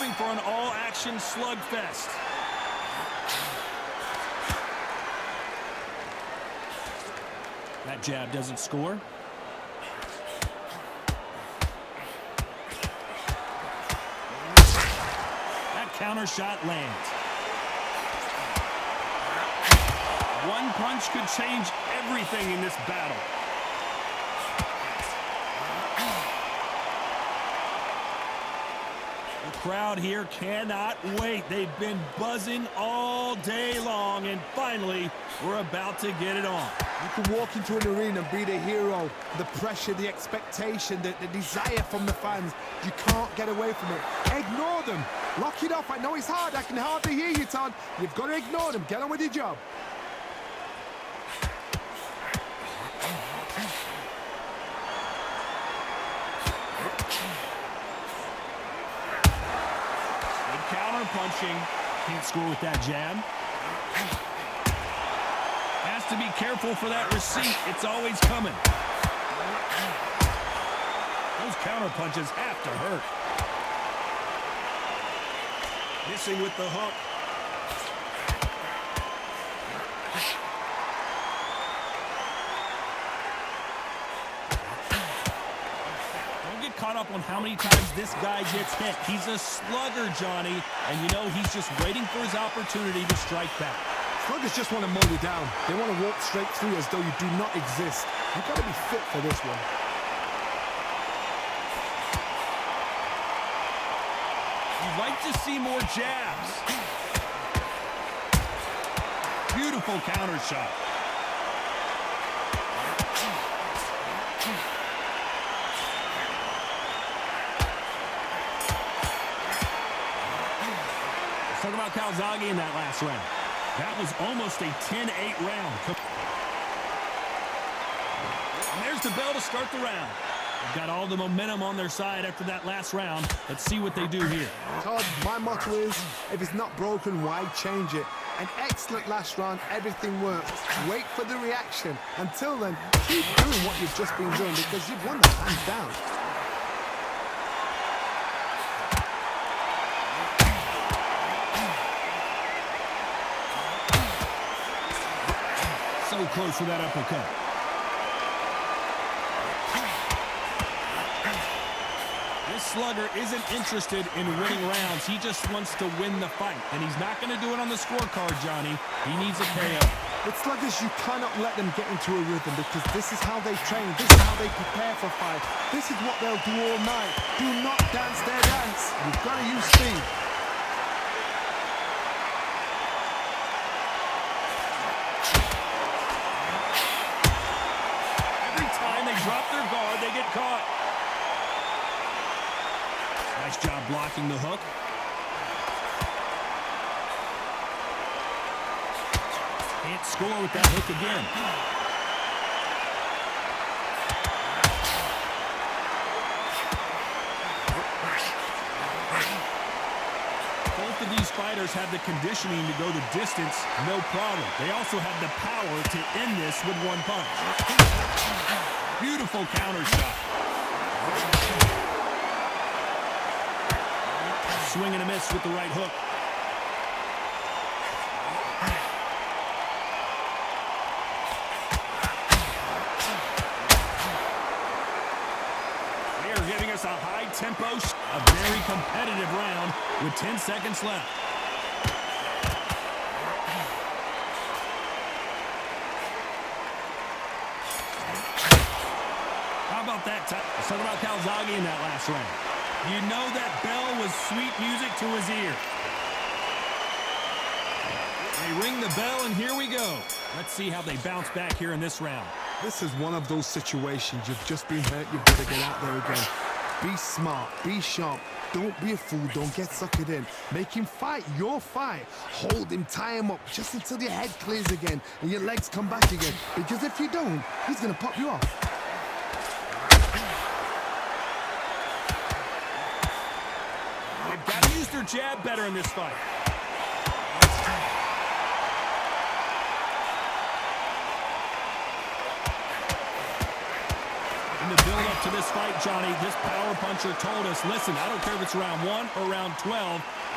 hoping for an all-action slugfest. That jab doesn't score. That counter shot lands. One punch could change everything in this battle. The crowd here cannot wait. They've been buzzing all day long, and finally, we're about to get it on. You can walk into an arena and be the hero. The pressure, the expectation, the desire from the fans. You can't get away from it. Ignore them. Lock it off. I know it's hard. I can hardly hear you, Todd. You've got to ignore them. Get on with your job. Punching, can't score with that jab. Has to be careful for that receipt. It's always coming. Those counter punches have to hurt. Missing with the hook. Caught up on how many times this guy gets hit. He's a slugger, Johnny, and you know he's just waiting for his opportunity to strike back. Sluggers just want to mow you down. They want to walk straight through as though you do not exist. You've got to be fit for this one. You'd like to see more jabs. Beautiful counter shot. Talk about Calzaghe in that last round. That was almost a 10-8 round. And there's the bell to start the round. They've got all the momentum on their side after that last round. Let's see what they do here. Todd, my motto is, if it's not broken, why change it? An excellent last round, everything works. Wait for the reaction. Until then, keep doing what you've just been doing because you've won the hands down. So close for that uppercut. This slugger isn't interested in winning rounds. He just wants to win the fight. And he's not going to do it on the scorecard, Johnny. He needs a KO. With sluggers, you cannot let them get into a rhythm because this is how they train. This is how they prepare for fight. This is what they'll do all night. Do not dance their dance. You've got to use speed. Drop their guard, they get caught. Nice job blocking the hook. Can't score with that hook again. Both of these fighters have the conditioning to go the distance, no problem. They also have the power to end this with one punch. Beautiful counter shot. Swing and a miss with the right hook. They are giving us a high tempo, a very competitive round with 10 seconds left. That time. Let's talk about Calzaghe in that last round. You know that bell was sweet music to his ear. They ring the bell, and here we go. Let's see how they bounce back here in this round. This is one of those situations. You've just been hurt. You've got to get out there again. Be smart. Be sharp. Don't be a fool. Don't get suckered in. Make him fight your fight. Hold him. Tie him up just until your head clears again and your legs come back again. Because if you don't, he's going to pop you off. Use their jab better in this fight. In the build-up to this fight, Johnny, this power puncher told us, listen, I don't care if it's round 1 or round 12,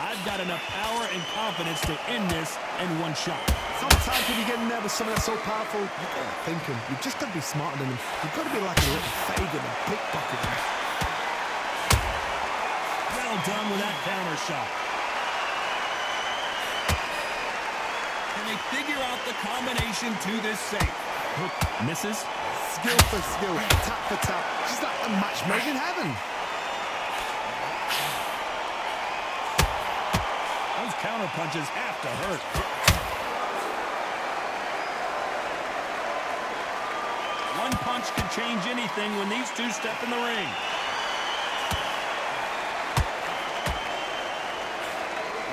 I've got enough power and confidence to end this in one shot. Sometimes when you get in there with someone that's so powerful, you've got to think him. You've just got to be smarter than him. You've got to be like a little Fagan and pickpocket him. Well done with that counter shot. Can they figure out the combination to this safe? Hook misses. Skill for skill, tap for tap. She's like a match made in heaven. Those counter punches have to hurt. One punch could change anything when these two step in the ring.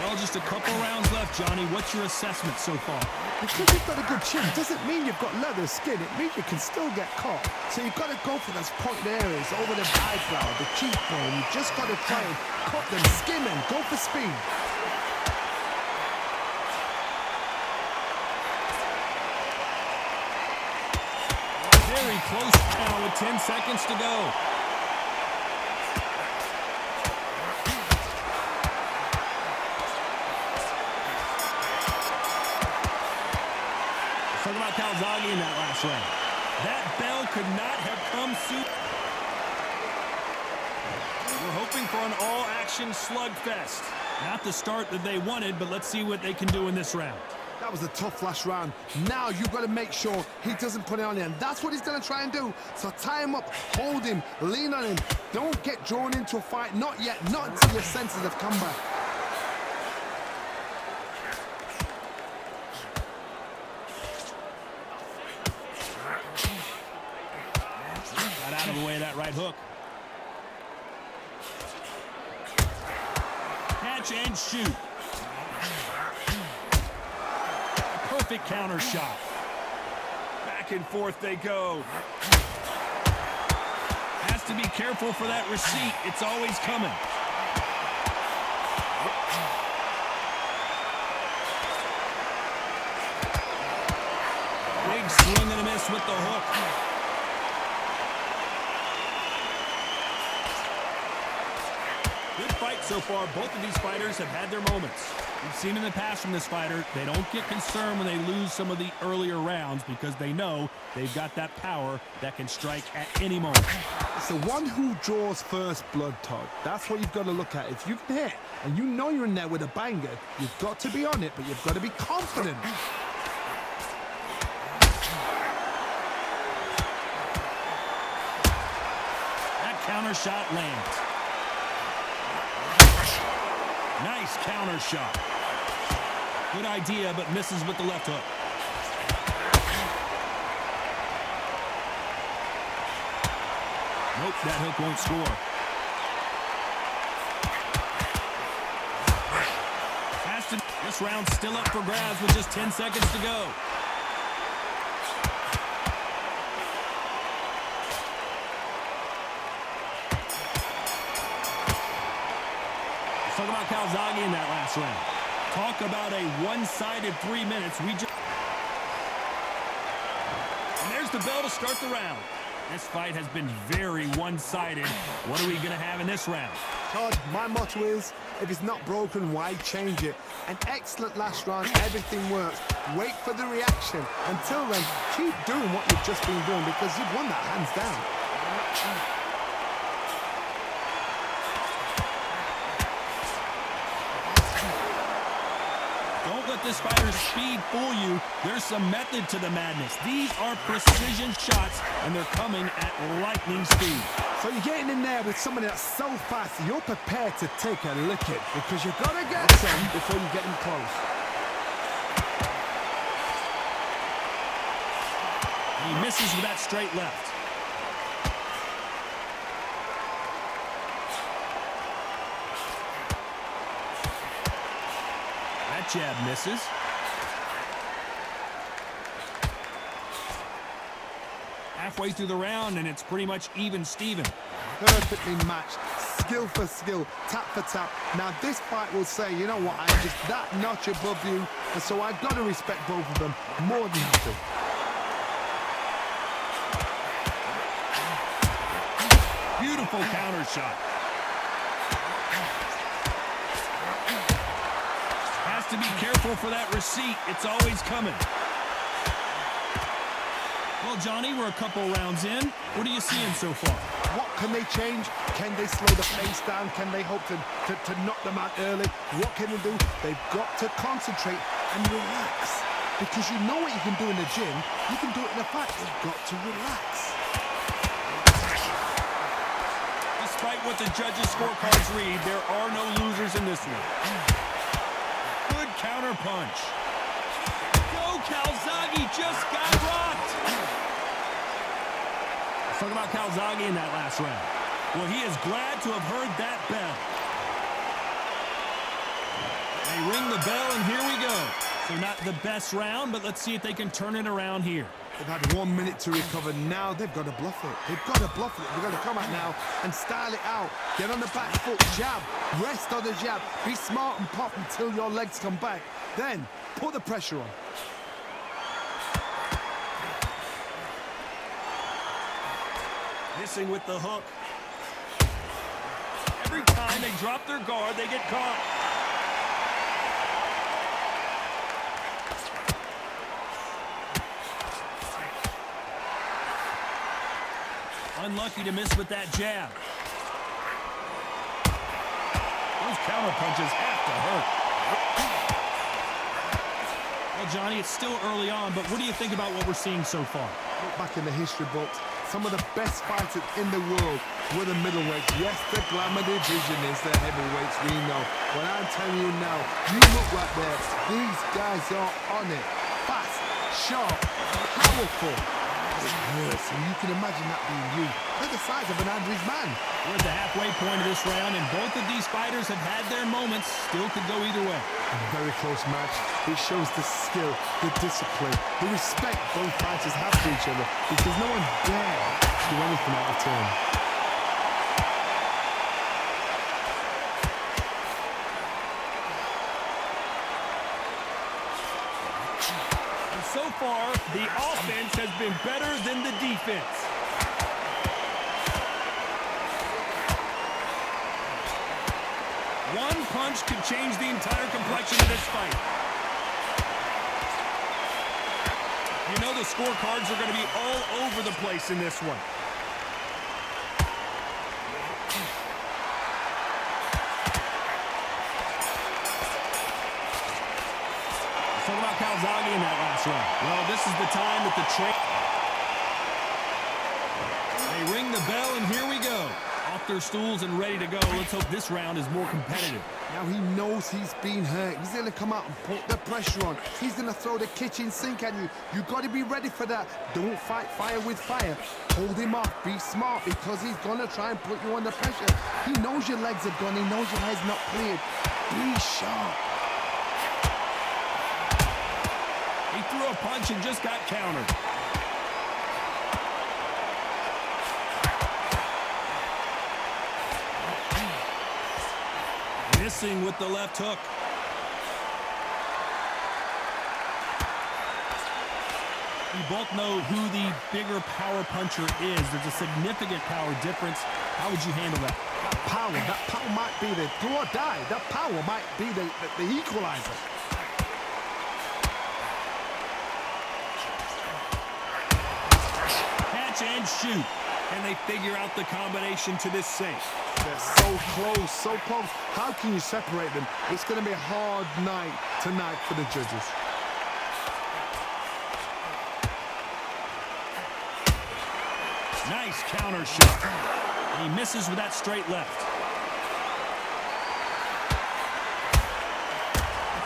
Well, just a couple rounds left, Johnny. What's your assessment so far? Because you've got a good chin doesn't mean you've got leather skin. It means you can still get caught. So you've got to go for those point areas over the eyebrow, the cheekbone. You've just got to try and cut them, skim them, go for speed. Very close now with 10 seconds to go. Talk about Calzaghe in that last round. That bell could not have come soon. We're hoping for an all-action slugfest. Not the start that they wanted, but let's see what they can do in this round. That was a tough last round. Now you've got to make sure he doesn't put it on him. That's what he's going to try and do. So tie him up, hold him, lean on him. Don't get drawn into a fight. Not yet. Not until your senses have come back. Got out of the way of that right hook. Catch and shoot. Perfect counter shot. Back and forth they go. Has to be careful for that receipt. It's always coming. Big swing and a miss with the hook. Good fight so far. Both of these fighters have had their moments. We've seen in the past from this fighter, they don't get concerned when they lose some of the earlier rounds because they know they've got that power that can strike at any moment. It's the one who draws first blood, Todd. That's what you've got to look at. If you can hit and you know you're in there with a banger, you've got to be on it, but you've got to be confident. That counter shot lands. Nice counter shot. Good idea, but misses with the left hook. Nope, that hook won't score. This round's still up for grabs with just 10 seconds to go. Talk about Calzaghe in that last round. Talk about a one-sided 3 minutes. And there's the bell to start the round. This fight has been very one-sided. What are we going to have in this round? Todd, my motto is, if it's not broken, why change it? An excellent last round, everything works. Wait for the reaction. Until then, keep doing what you've just been doing because you've won that hands down. This fighter's speed fool you. There's some method to the madness. These are precision shots, and they're coming at lightning speed. So you're getting in there with somebody that's so fast, you're prepared to take a licking because you've got to get some before you get in close. He misses with that straight left. Jab misses. Halfway through the round, and it's pretty much even Steven. Perfectly matched, skill for skill, tap for tap. Now this fight will say, you know what, I'm just that notch above you, and so I've got to respect both of them more than happy. Beautiful counter shot. Has to be careful for that receipt. It's always coming. Well, Johnny, we're a couple rounds in. What are you seeing so far? What can they change? Can they slow the pace down? Can they hope to knock them out early? What can they do? They've got to concentrate and relax. Because you know what you can do in the gym, you can do it in a fight. You've got to relax. Despite what the judges' scorecards read, there are no losers in this one. Good counter punch. Go, Calzaghe just got rocked. Let's talk about Calzaghe in that last round. Well, he is glad to have heard that bell. They ring the bell, and here we go. So not the best round, but let's see if they can turn it around here. They've had 1 minute to recover. Now they've got to bluff it. They've got to bluff it. They've got to come out now and style it out. Get on the back foot, jab, rest on the jab. Be smart and pop until your legs come back. Then put the pressure on. Missing with the hook. Every time they drop their guard, they get caught. Unlucky to miss with that jab. Those counter punches have to hurt. Well, Johnny, it's still early on, but what do you think about what we're seeing so far? Look back in the history books. Some of the best fighters in the world were the middleweights. Yes, the glamour division is the heavyweights, we know. But I'm telling you now, you look right there. These guys are on it. Fast, sharp, powerful. It hurts, and you can imagine that being you. They're the size of an average man. We're at the halfway point of this round, and both of these fighters have had their moments. Still could go either way. A very close match. It shows the skill, the discipline, the respect both fighters have for each other, because no one dare do anything out of turn. So far, the offense has been better than the defense. One punch could change the entire complexion of this fight. You know the scorecards are going to be all over the place in this one. Talk about Calzaghe in that last round. Well, this is the time that they ring the bell, and here we go. Off their stools and ready to go. Let's hope this round is more competitive. Now he knows he's been hurt. He's going to come out and put the pressure on. He's going to throw the kitchen sink at you. You've got to be ready for that. Don't fight fire with fire. Hold him off. Be smart, because he's going to try and put you under pressure. He knows your legs are gone. He knows your head's not cleared. Be sharp. He threw a punch and just got countered. Missing with the left hook. We both know who the bigger power puncher is. There's a significant power difference. How would you handle that? That power might be the do or die. That power might be the equalizer. And shoot. Can they figure out the combination to this safe? They're so close, so close. How can you separate them? It's going to be a hard night tonight for the judges. Nice counter shot. And he misses with that straight left.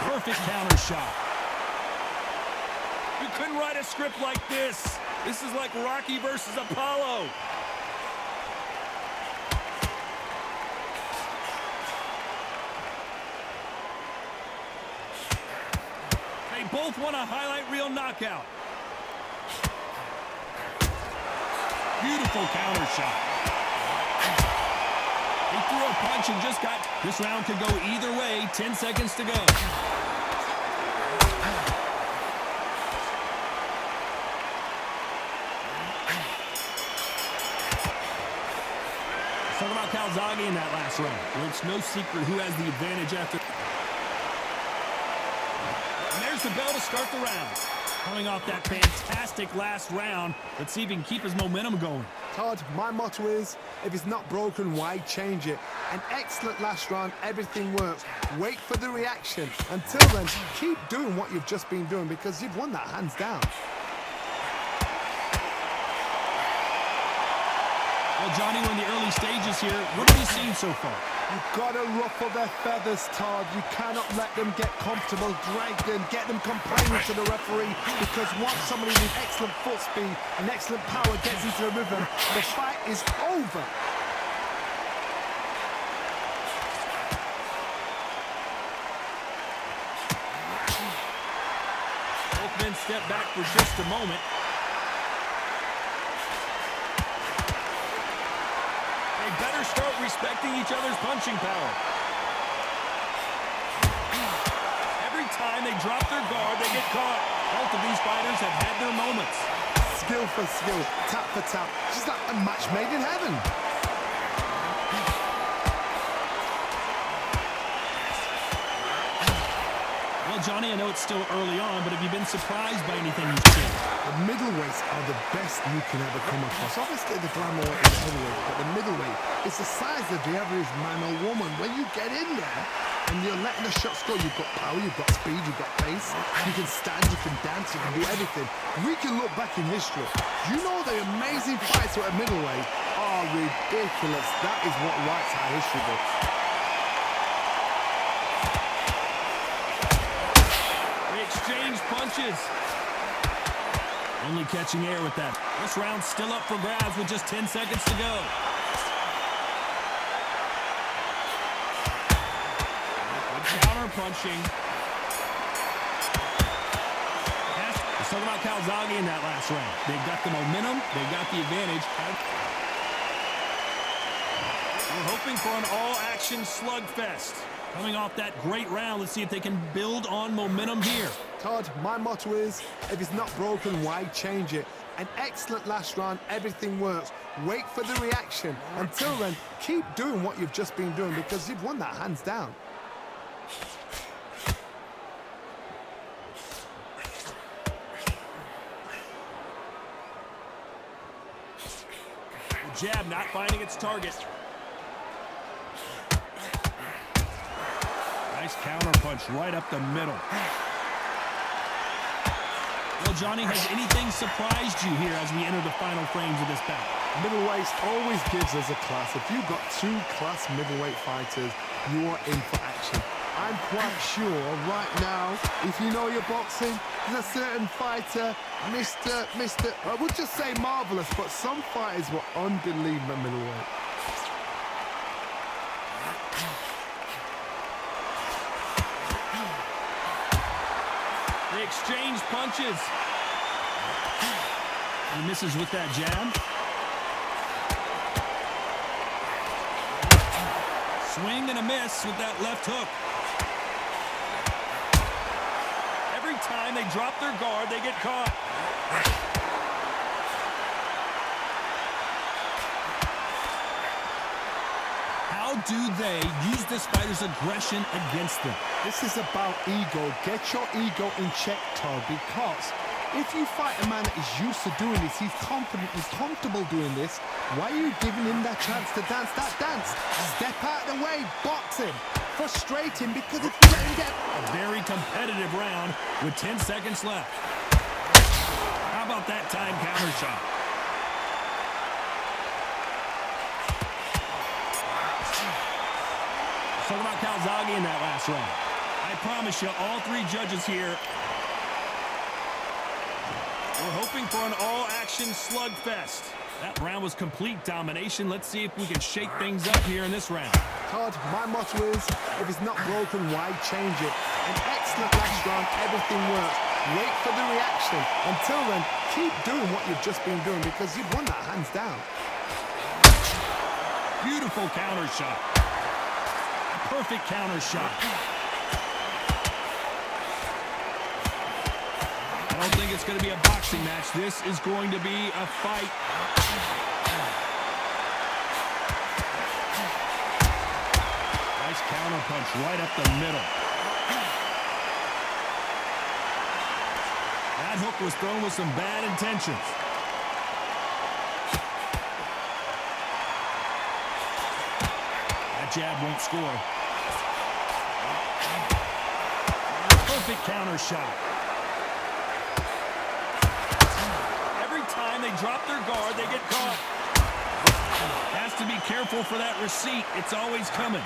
Perfect counter shot. You couldn't write a script like this. This is like Rocky versus Apollo. They both want a highlight reel knockout. Beautiful counter shot. He threw a punch and just got... This round could go either way. 10 seconds to go. Talk Calzaghe in that last round. Well, it's no secret who has the advantage after. And there's the bell to start the round. Coming off that fantastic last round, let's see if he can keep his momentum going. Todd, my motto is, if it's not broken, why change it? An excellent last round, everything works. Wait for the reaction. Until then, keep doing what you've just been doing because you've won that hands down. Well, Johnny, we're in the early stages here. What have you seen so far? You've got to ruffle their feathers, Todd. You cannot let them get comfortable, drag them, get them complaining to the referee, because once somebody with excellent foot speed and excellent power gets into the rhythm, the fight is over. Both men step back for just a moment. Better start respecting each other's punching power. Every time they drop their guard, they get caught. Both of these fighters have had their moments. Skill for skill, tap for tap. Just like a match made in heaven. Well, Johnny, I know it's still early on, but have you been surprised by anything you've seen? The middleweights are the best you can ever come across. Obviously, the glamour is heavyweight, but the middleweight is the size of the average man or woman. When you get in there and you're letting the shots go, you've got power, you've got speed, you've got pace. You can stand, you can dance, you can do everything. We can look back in history. You know the amazing fights at a middleweight are ridiculous. That is what writes our history books. Exchange punches. Only catching air with that. This round's still up for grabs with just 10 seconds to go. Good counter punching. Let's talk about Calzaghe in that last round. They've got the momentum. They've got the advantage. We're hoping for an all-action slugfest. Coming off that great round, let's see if they can build on momentum here. Todd, my motto is, if it's not broken, why change it? An excellent last round, everything works. Wait for the reaction. Until then, keep doing what you've just been doing because you've won that hands down. The jab not finding its target. Nice counter punch right up the middle. Well, Johnny, has anything surprised you here as we enter the final frames of this bout? Middleweight always gives us a class. If you've got two class middleweight fighters, you are in for action. I'm quite sure right now, if you know your boxing, there's a certain fighter, I would just say marvelous, but some fighters were unbelievable middleweight. Exchange punches. He misses with that jab. Swing and a miss with that left hook. Every time they drop their guard, they get caught. How do they use this fighter's aggression against them? This is about ego. Get your ego in check, Todd, because if you fight a man that is used to doing this, he's confident, he's comfortable doing this, why are you giving him that chance to dance that dance? Step out of the way, box him, frustrate him, because if you let him get... A very competitive round with 10 seconds left. How about that time counter shot? Talk about Calzaghe in that last round. I promise you, all three judges here, we're hoping for an all-action slugfest. That round was complete domination. Let's see if we can shake things up here in this round. Todd, my motto is, if it's not broken, why change it? An excellent last round, everything works. Wait for the reaction. Until then, keep doing what you've just been doing because you've won that hands down. Beautiful counter shot. Perfect counter shot. I don't think it's going to be a boxing match. This is going to be a fight. Nice counter punch right up the middle. That hook was thrown with some bad intentions. That jab won't score. Perfect counter shot. Every time they drop their guard, they get caught. Has to be careful for that receipt. It's always coming.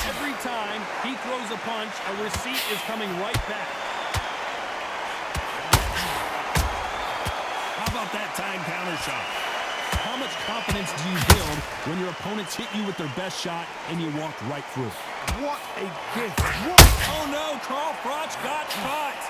Every time he throws a punch, a receipt is coming right back. How about that time counter shot? How much confidence do you build when your opponents hit you with their best shot and you walk right through? What a gift. What? Oh no, Froch got caught.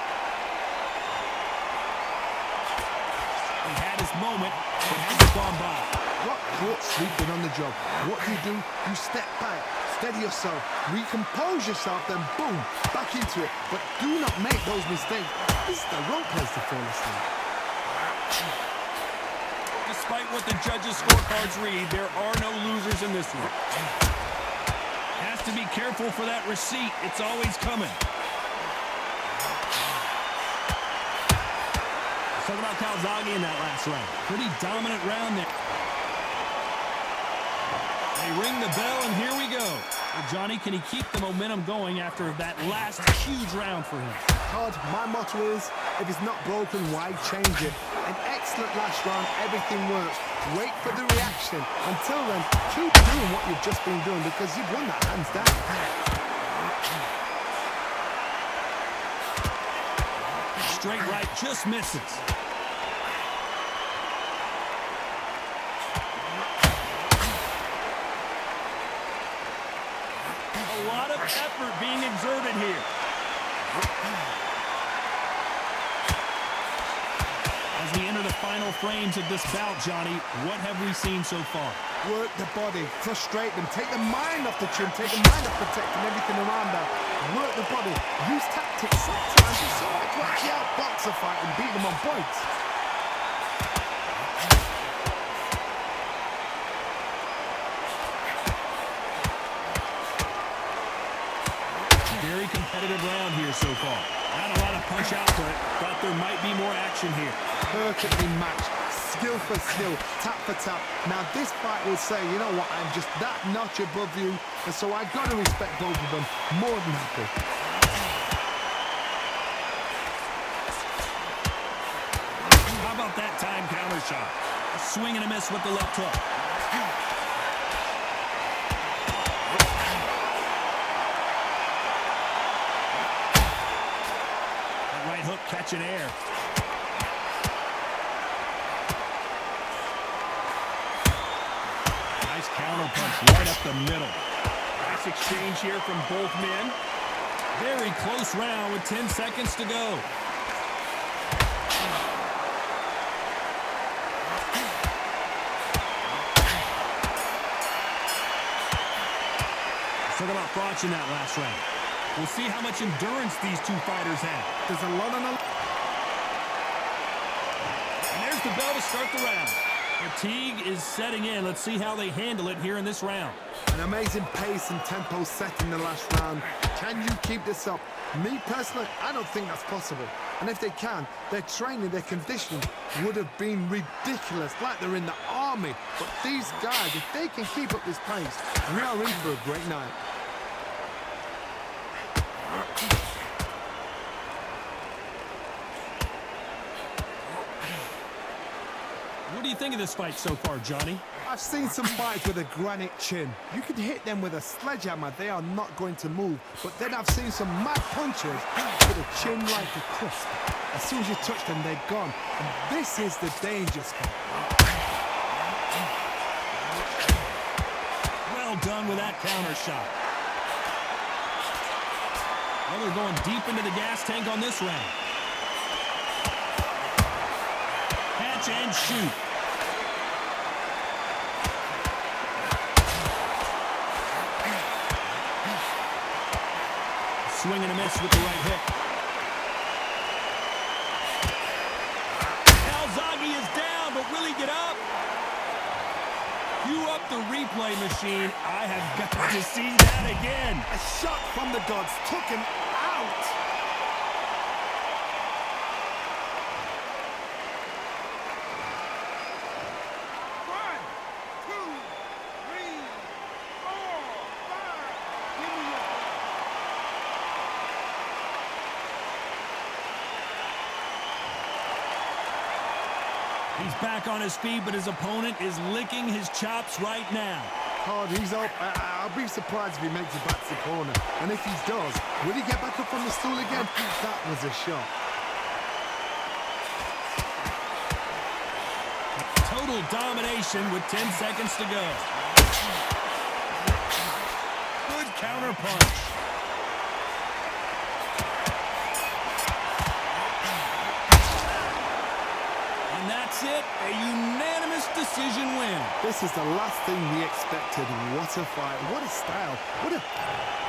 He had his moment, but hasn't gone by. What caught sleeping on the job? What do? You step back, steady yourself, recompose yourself, then boom, back into it. But do not make those mistakes. This is the wrong place to fall asleep. Despite what the judges' scorecards read, there are no losers in this one. Has to be careful for that receipt. It's always coming. Talk about Calzaghe in that last round. Pretty dominant round there. They ring the bell, and here we go. Well, Johnny, can he keep the momentum going after that last huge round for him? Todd, my motto is, if it's not broken, why change it? An excellent last round, everything works. Wait for the reaction. Until then, keep doing what you've just been doing because you've won that hands down. Straight right, just misses. A lot of effort being exerted here. As we enter the final frames of this bout, Johnny, what have we seen so far? Work the body, frustrate them, take the mind off the chin, take the mind off protecting everything around them. Work the body, use tactics. Sometimes it's so hard to actually outbox a fight and beat them on points. Very competitive round here so far. Not a lot of punch output. Thought there might be more action here. Perfectly matched, skill for skill, tap for tap. Now this fight will say, you know what, I'm just that notch above you, and so I got to respect both of them more than happy. How about that time counter shot? A swing and a miss with the left hook. That right hook catching air. Nice counter punch right up the middle. Nice exchange here from both men. Very close round with 10 seconds to go. Talk about Froch in that last round. We'll see how much endurance these two fighters have. There's a lot on the... And there's the bell to start the round. Fatigue is setting in. Let's see how they handle it here in this round. An amazing pace and tempo set in the last round. Can you keep this up? Me personally, I don't think that's possible. And if they can, their training, their conditioning would have been ridiculous, like they're in the army. But these guys, if they can keep up this pace, we are in for a great night. What do you think of this fight so far, Johnny? I've seen some fights with a granite chin. You could hit them with a sledgehammer, they are not going to move. But then I've seen some mad punchers with a chin like a crisp. As soon as you touch them, they're gone. And this is the danger spot. Well done with that counter shot. Well, they're going deep into the gas tank on this round. Catch and shoot. Swing and a miss with the right hook. Calzaghe is down, but will he get up? Few up the replay machine. I have got to see that again. A shot from the gods took him out. One, two, three, four, five. Give me your He's back on his feet, but his opponent is licking his chops right now. Hard, he's up. I'll be surprised if he makes it back to the corner. And if he does, will he get back up on the stool again? That was a shot. Total domination with 10 seconds to go. Good counter punch. And that's it, a unanimous decision win. This is the last thing we expected. What a fight. What a style. What a